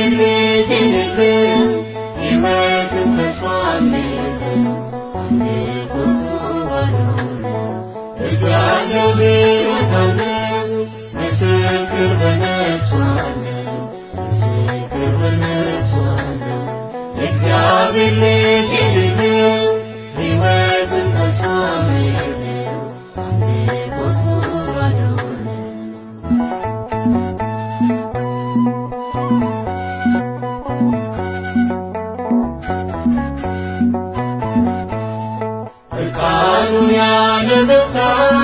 የእግዚአብሔር ልጅ የሌለው ሕይወትም ተስፋም የለው አምልኮቱ ባዶ ነው። ልጅ አለው ሕይወት አለው ምስክር በነፍሱ አለው ምስክር በነፍሱ አለው የእግዚአብሔር ልጅ የሌለው ሕይወትም ተስፋም የለው አምልኮቱ ባዶ ነው። እርቃኑን ያለ መፍታት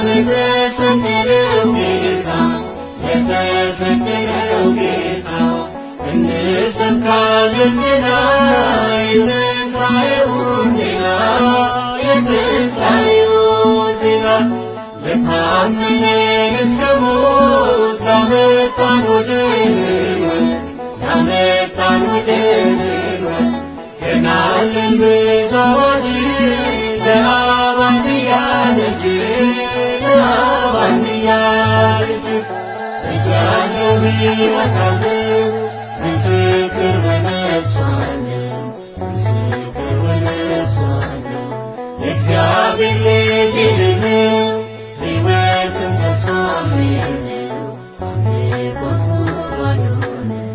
የተሰቀለው ጌታ የተሰቀለው ጌታ እንሰብካለን ገና የትንሣኤውን ዜና የትንሣኤውን ዜና ለታመነን እስከ ሞት ላመጣን ወደ ሕይወት ላመጣን ወደ ሕይወት ገና አለን ብዙ አዋጅ ለአብ አንድያ ልጅ ለአብ አንድያ ልጅ ልጅ አለው ሕይወት አለው ምስክር በነፍሱ አለው ምስክር በነፍሱ አለው የእግዚአብሔር ልጅ የሌለው ሕይወትም ተስፋም የለው አምልኮቱ ባዶ ነው።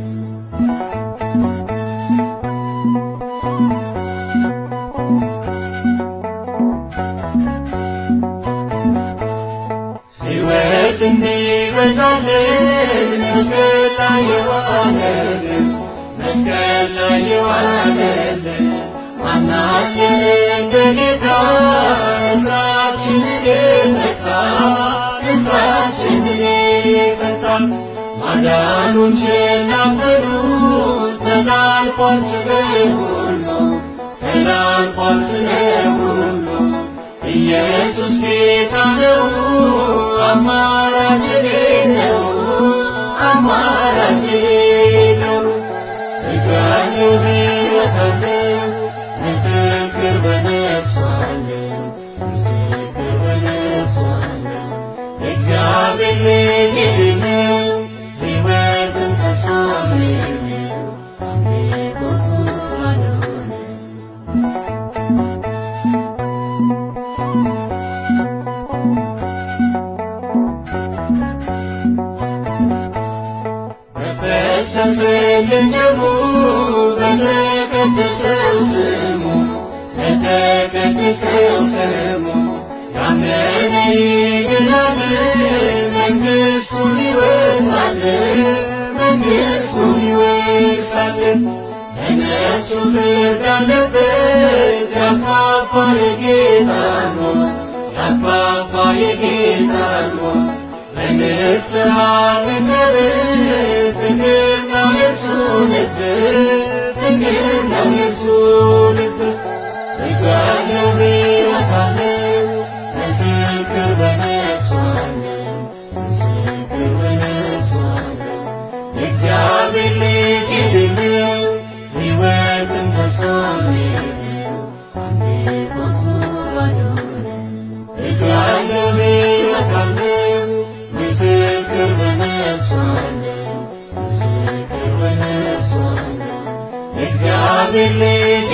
ሕይወት እንዲበዛልን መስቀል ላይ የዋለልን መስቀል ላይ የዋለልን ማን አለ እንደ ጌታ እስራችንን የፈታ እስራችንን የፈታ ማዳኑን ችላ አትበሉት ተላልፏል ስለ ሁሉ ተላልፏል ስለ ሁሉ ኢየሱስ ጌታ ነው አማራጭ የሌለው አማራጭ የሌለው ልጅ አለው ሕይወት አለው ምስክር በነፍሱ አለው ምስክር በነፍሱ አለው የእግዚአብሔር ልጅ የሌለው ሕይወትም ተስፋም የለው አምልኮቱ ባዶ ነው። በፈሰሰልን ደሙ በተቀደሰው ስሙ በተቀደሰው ስሙ ያመነ ይድናል መንግሥቱን ይወርሳል መንግሥቱን ይወርሳል። ለነፍሱ ፍርድ አለበት ያፋፋ የጌታን ሞት ያፋፋ የጌታን ሞት በንስሐ ንቅረብ ፍቅር ነው የእርሱ ልብ ፍቅር ነው የእርሱ ልብ ልጅ አለው ሕይወት አለው ምስክር በነፍሱ አለው ምስክር በነፍሱ አለው የእግዚአብሔር ልጅ የሌለው ሕይወትም ተስፋም የለው አምልኮቱ ባዶ ነው። ልጅ አለው ሕይወት አለው ምስክር በነፍሱ አለው ምስክር በነፍሱ አለው የእግዚአብሔር ልጅ